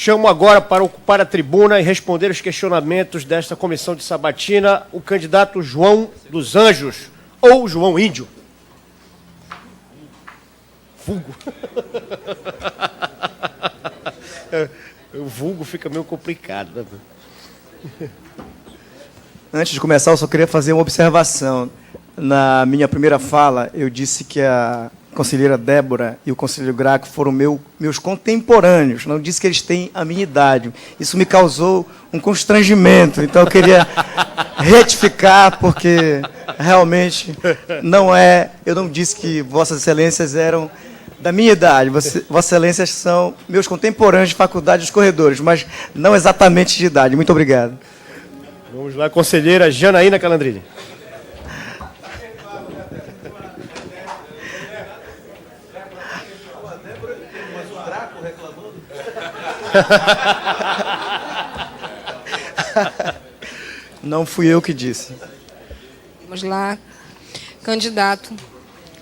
Chamo agora para ocupar a tribuna e responder os questionamentos desta comissão de sabatina o candidato João dos Anjos, ou João Índio. Vulgo. O vulgo fica meio complicado. Né? Antes de começar, eu só queria fazer uma observação. Na minha primeira fala, eu disse que a conselheira Débora e o conselheiro Graco foram meus contemporâneos. Não disse que eles têm a minha idade. Isso me causou um constrangimento. Então, eu queria retificar, porque realmente não é... Eu não disse que Vossas Excelências eram da minha idade. Vossas Excelências são meus contemporâneos de faculdade dos corredores, mas não exatamente de idade. Muito obrigado. Vamos lá, conselheira Janaína Calandrini. Não fui eu que disse. Vamos lá, candidato.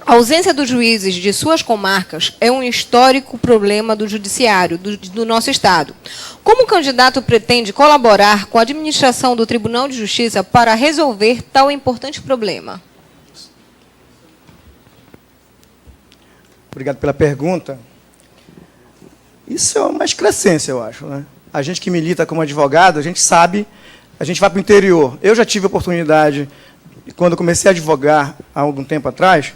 A ausência dos juízes de suas comarcas é um histórico problema do judiciário do nosso Estado. Como o candidato pretende colaborar com a administração do Tribunal de Justiça para resolver tal importante problema? Obrigado pela pergunta. Isso é uma excrescência, eu acho. Né? A gente que milita como advogado, a gente sabe, a gente vai para o interior. Eu já tive a oportunidade, quando eu comecei a advogar há algum tempo atrás,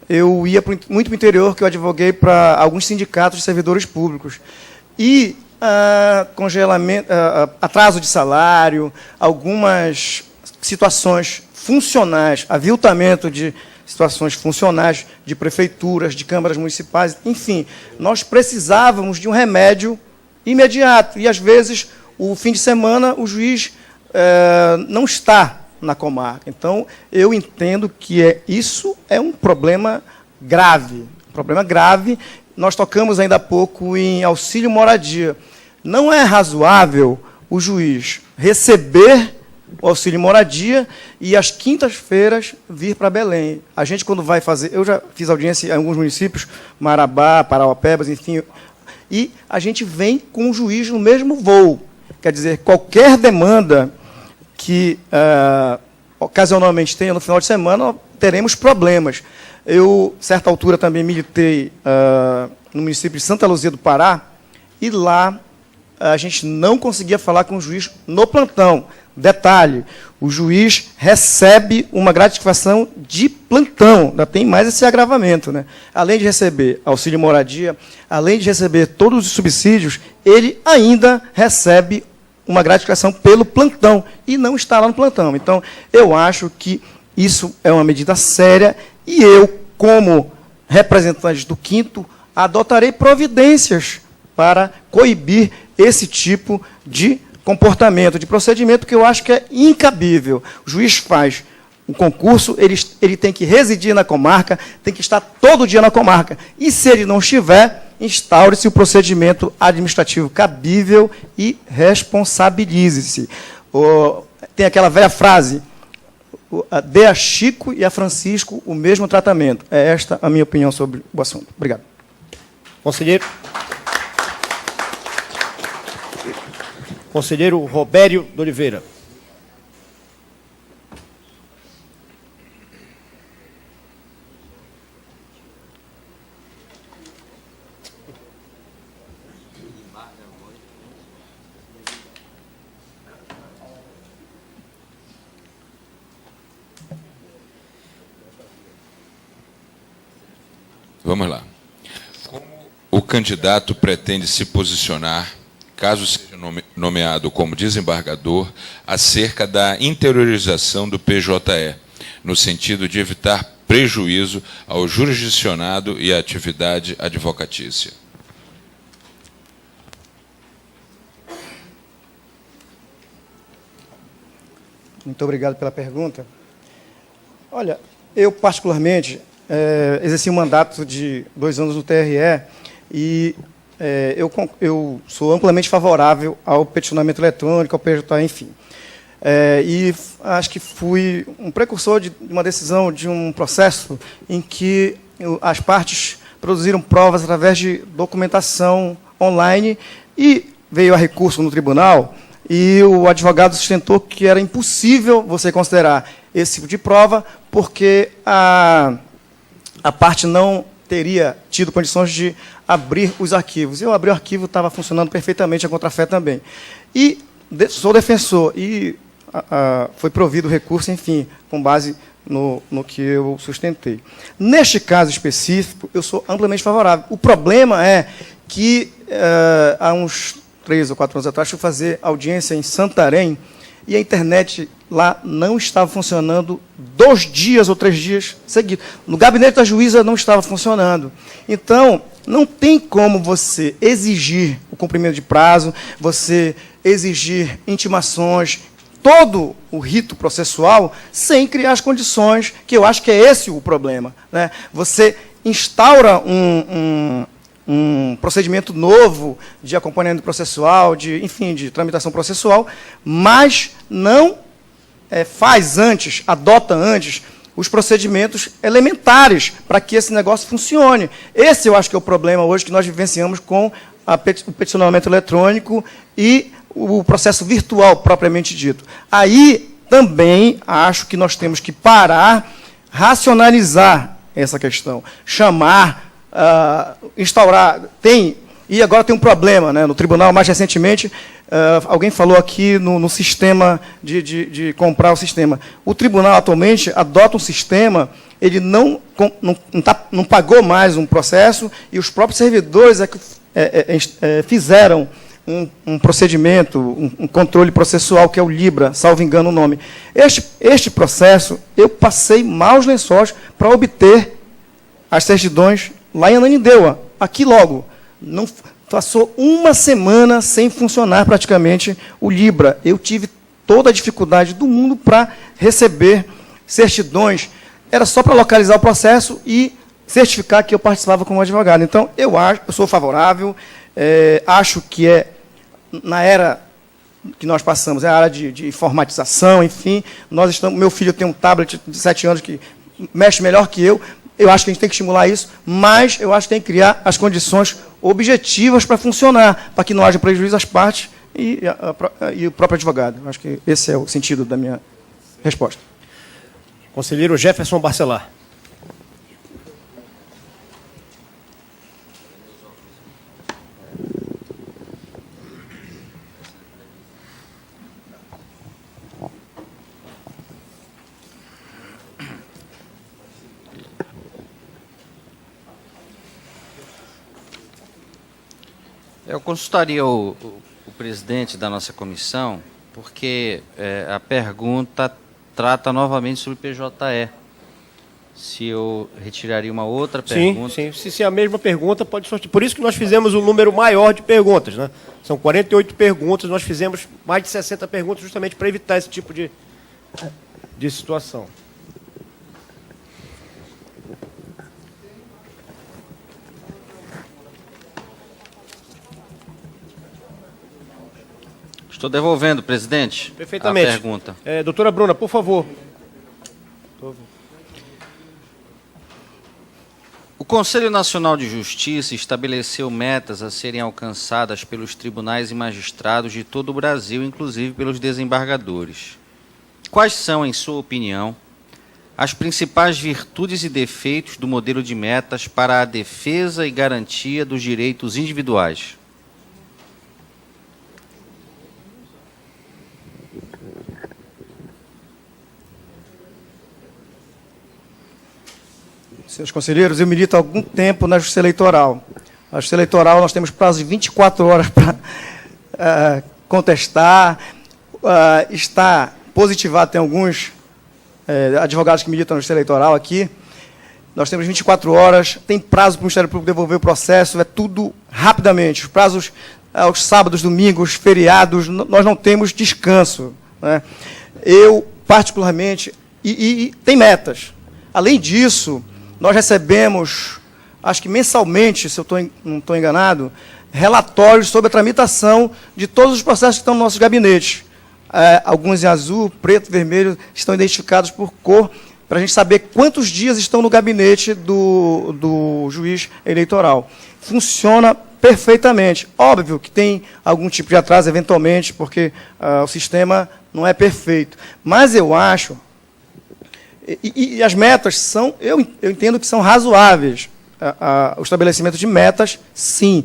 eu ia muito para o interior, que eu advoguei para alguns sindicatos de servidores públicos. E congelamento, atraso de salário, algumas situações funcionais, aviltamento de situações funcionais de prefeituras, de câmaras municipais, enfim, nós precisávamos de um remédio imediato. E, às vezes, o fim de semana, o juiz não está na comarca. Então, eu entendo que isso é um problema grave. Um problema grave. Nós tocamos ainda há pouco em auxílio moradia. Não é razoável o juiz receber o auxílio moradia e, às quintas-feiras, vir para Belém. A gente, quando vai fazer... Eu já fiz audiência em alguns municípios, Marabá, Parauapebas, enfim, e a gente vem com o juiz no mesmo voo. Quer dizer, qualquer demanda que ocasionalmente tenha no final de semana, teremos problemas. Eu, certa altura, também militei no município de Santa Luzia do Pará, e lá a gente não conseguia falar com o juiz no plantão. Detalhe, o juiz recebe uma gratificação de plantão, ainda tem mais esse agravamento. Né? Além de receber auxílio moradia, além de receber todos os subsídios, ele ainda recebe uma gratificação pelo plantão, e não está lá no plantão. Então, eu acho que isso é uma medida séria, e eu, como representante do 5º, adotarei providências para coibir esse tipo de comportamento, de procedimento, que eu acho que é incabível. O juiz faz um concurso, ele tem que residir na comarca, tem que estar todo dia na comarca. E, se ele não estiver, instaure-se o procedimento administrativo cabível e responsabilize-se. Tem aquela velha frase, dê a Chico e a Francisco o mesmo tratamento. É esta a minha opinião sobre o assunto. Obrigado. Conselheiro. Conselheiro Robério de Oliveira. Vamos lá. Como o candidato pretende se posicionar, caso seja nomeado como desembargador, acerca da interiorização do PJE, no sentido de evitar prejuízo ao jurisdicionado e à atividade advocatícia? Muito obrigado pela pergunta. Olha, eu, particularmente, exerci um mandato de 2 anos no TRE e eu sou amplamente favorável ao peticionamento eletrônico, ao PJE, enfim. E acho que fui um precursor de uma decisão, de um processo em que as partes produziram provas através de documentação online e veio a recurso no tribunal e o advogado sustentou que era impossível você considerar esse tipo de prova porque a parte não teria tido condições de abrir os arquivos. Eu abri o arquivo, estava funcionando perfeitamente, a contrafé também. E sou defensor e foi provido o recurso, enfim, com base no que eu sustentei. Neste caso específico, eu sou amplamente favorável. O problema é que, há uns 3 ou 4 anos atrás, fui fazer audiência em Santarém e a internet lá não estava funcionando 2 dias ou 3 dias seguidos. No gabinete da juíza não estava funcionando. Então, não tem como você exigir o cumprimento de prazo, você exigir intimações, todo o rito processual, sem criar as condições, que eu acho que é esse o problema, né? Você instaura um procedimento novo de acompanhamento processual, enfim, de tramitação processual, mas não faz antes, adota antes, os procedimentos elementares para que esse negócio funcione. Esse eu acho que é o problema hoje que nós vivenciamos com o peticionamento eletrônico e o processo virtual, propriamente dito. Aí, também, acho que nós temos que parar, racionalizar essa questão, chamar, instaurar, e agora tem um problema, né, no tribunal, mais recentemente, alguém falou aqui no sistema de comprar o sistema. O tribunal, atualmente, adota um sistema, ele não pagou mais um processo, e os próprios servidores fizeram um procedimento, um controle processual, que é o Libra, salvo engano o nome. Este processo, eu passei maus lençóis para obter as certidões lá em Ananindeua, aqui logo. Não passou 1 semana sem funcionar praticamente o Libra. Eu tive toda a dificuldade do mundo para receber certidões. Era só para localizar o processo e certificar que eu participava como advogado. Então, eu sou favorável, acho que na era que nós passamos, é a área de informatização, enfim, meu filho tem um tablet de 7 anos que mexe melhor que eu acho que a gente tem que estimular isso, mas eu acho que tem que criar as condições objetivas para funcionar, para que não haja prejuízo às partes e o próprio advogado. Eu acho que esse é o sentido da minha resposta. Conselheiro Jefferson Barcelar. Eu consultaria o presidente da nossa comissão, porque a pergunta trata novamente sobre PJE. Se eu retiraria uma outra pergunta... Sim. Se é a mesma pergunta, pode sortear. Por isso que nós fizemos um número maior de perguntas, né? São 48 perguntas, nós fizemos mais de 60 perguntas justamente para evitar esse tipo de situação. Estou devolvendo, presidente, perfeitamente. A pergunta. Doutora Bruna, por favor. O Conselho Nacional de Justiça estabeleceu metas a serem alcançadas pelos tribunais e magistrados de todo o Brasil, inclusive pelos desembargadores. Quais são, em sua opinião, as principais virtudes e defeitos do modelo de metas para a defesa e garantia dos direitos individuais? Senhores conselheiros, eu milito há algum tempo na Justiça Eleitoral. Na Justiça Eleitoral nós temos prazo de 24 horas para contestar, está positivado, tem alguns advogados que militam na Justiça Eleitoral aqui. Nós temos 24 horas, tem prazo para o Ministério Público devolver o processo, é tudo rapidamente. Os prazos aos sábados, domingos, feriados, nós não temos descanso, né? Eu, particularmente, e tem metas. Além disso, nós recebemos, acho que mensalmente, se eu não estou enganado, relatórios sobre a tramitação de todos os processos que estão no nosso gabinete. Alguns em azul, preto, vermelho, estão identificados por cor, para a gente saber quantos dias estão no gabinete do juiz eleitoral. Funciona perfeitamente. Óbvio que tem algum tipo de atraso, eventualmente, porque o sistema não é perfeito. Mas eu acho, e as metas são, eu entendo que são razoáveis. O estabelecimento de metas, sim.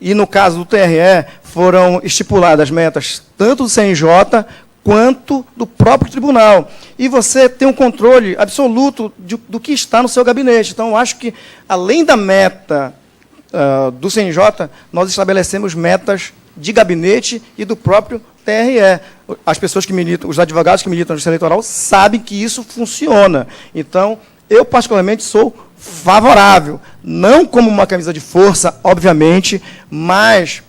E no caso do TRE, foram estipuladas metas tanto do CNJ quanto do próprio tribunal. E você tem um controle absoluto do que está no seu gabinete. Então, eu acho que, além da meta do CNJ, nós estabelecemos metas de gabinete e do próprio TRE. As pessoas que militam, os advogados que militam na Justiça Eleitoral sabem que isso funciona. Então, eu, particularmente, sou favorável. Não como uma camisa de força, obviamente, mas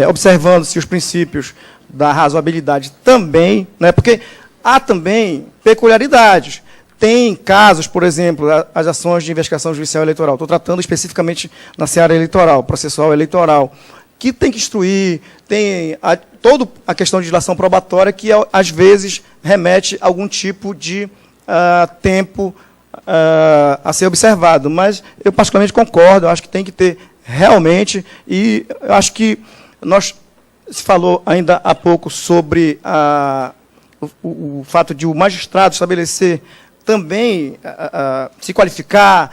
observando-se os princípios da razoabilidade também, né, porque há também peculiaridades. Tem casos, por exemplo, as ações de investigação judicial eleitoral. Estou tratando especificamente na seara eleitoral, processual eleitoral, que tem que instruir, tem toda a questão de dilação probatória que, às vezes, remete a algum tipo de tempo a ser observado. Mas eu, particularmente, concordo, eu acho que tem que ter realmente, e eu acho que se falou ainda há pouco sobre o fato de o magistrado estabelecer também, se qualificar,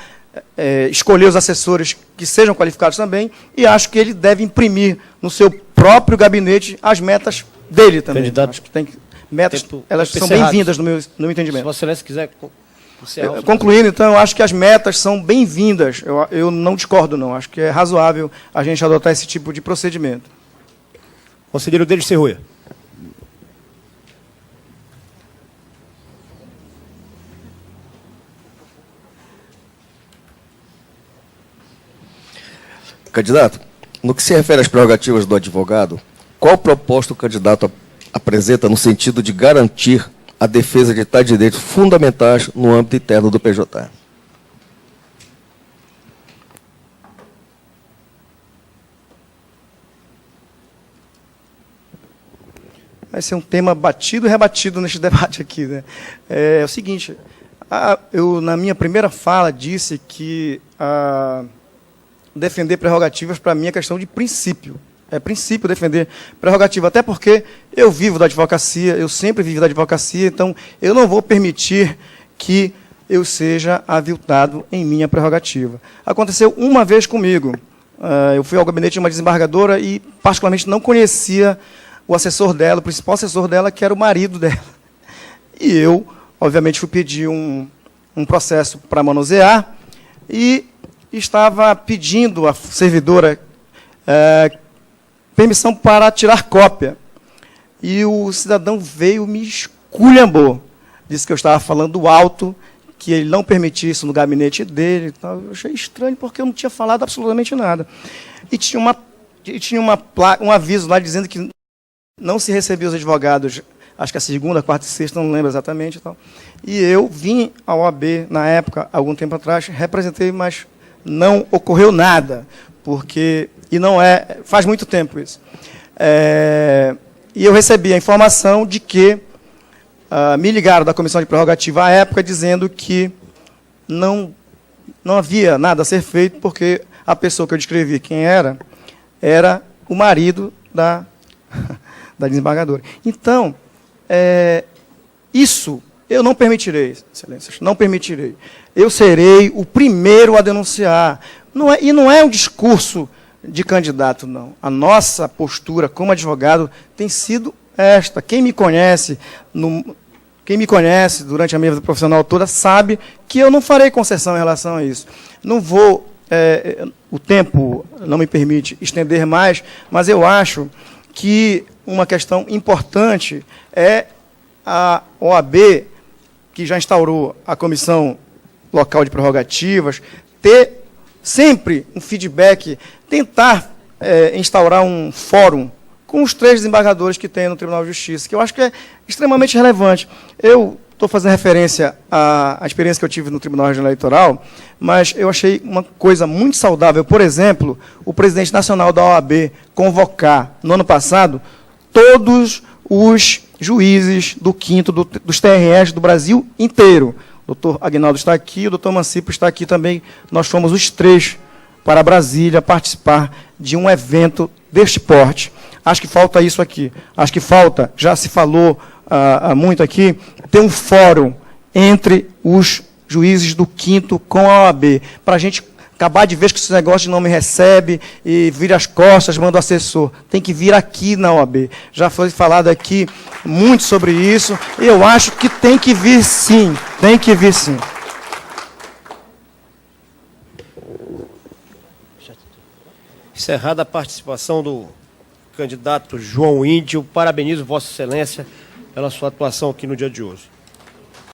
escolher os assessores que sejam qualificados também, e acho que ele deve imprimir no seu próprio gabinete as metas dele também. Candidato, acho que tem metas, elas são encerrado. bem-vindas no meu entendimento. Se Vossa Excelência quiser encerrar. Concluindo, então, eu acho que as metas são bem-vindas. Eu não discordo, não. Acho que é razoável a gente adotar esse tipo de procedimento. Conselheiro Denis Serruia. Candidato, no que se refere às prerrogativas do advogado, qual proposta o candidato apresenta no sentido de garantir a defesa de tais direitos fundamentais no âmbito interno do PJ? Vai ser um tema batido e rebatido neste debate aqui, né? É o seguinte, eu, na minha primeira fala, disse que defender prerrogativas, para mim, é questão de princípio. É princípio defender prerrogativa, até porque eu vivo da advocacia, eu sempre vivo da advocacia, então eu não vou permitir que eu seja aviltado em minha prerrogativa. Aconteceu uma vez comigo. Eu fui ao gabinete de uma desembargadora e, particularmente, não conhecia o assessor dela, o principal assessor dela, que era o marido dela. E eu, obviamente, fui pedir um processo para manusear e estava pedindo à servidora permissão para tirar cópia. E o cidadão veio, me esculhambou. Disse que eu estava falando alto, que ele não permitia isso no gabinete dele. Eu achei estranho, porque eu não tinha falado absolutamente nada. E tinha um aviso lá dizendo que não se recebia os advogados, acho que a segunda, quarta e sexta, não lembro exatamente. E eu vim ao OAB, na época, algum tempo atrás, representei, mas não ocorreu nada, e não faz muito tempo isso. E eu recebi a informação de que me ligaram da comissão de prerrogativa à época, dizendo que não havia nada a ser feito, porque a pessoa que eu descrevi quem era o marido da desembargadora. Então, isso eu não permitirei, excelências, não permitirei. Eu serei o primeiro a denunciar. E não é um discurso de candidato, não. A nossa postura como advogado tem sido esta. Quem me conhece durante a minha vida profissional toda sabe que eu não farei concessão em relação a isso. Não vou, o tempo não me permite estender mais, mas eu acho que uma questão importante é a OAB, que já instaurou a Comissão Local de Prerrogativas, ter sempre um feedback, tentar instaurar um fórum com os 3 desembargadores que tem no Tribunal de Justiça, que eu acho que é extremamente relevante. Eu estou fazendo referência à experiência que eu tive no Tribunal Regional Eleitoral, mas eu achei uma coisa muito saudável, por exemplo, o presidente nacional da OAB convocar, no ano passado, todos os juízes do 5º dos TREs do Brasil inteiro. O doutor Aguinaldo está aqui, o doutor Mancipo está aqui também. Nós fomos os 3 para Brasília participar de um evento deste porte. Acho que falta isso aqui. Acho que falta, já se falou muito aqui, ter um fórum entre os juízes do 5º com a OAB, para a gente acabar de vez que esse negócio de não me recebe e vira as costas, manda o assessor. Tem que vir aqui na OAB. Já foi falado aqui muito sobre isso. Eu acho que tem que vir sim. Tem que vir sim. Encerrada a participação do candidato João Índio, parabenizo Vossa Excelência pela sua atuação aqui no dia de hoje.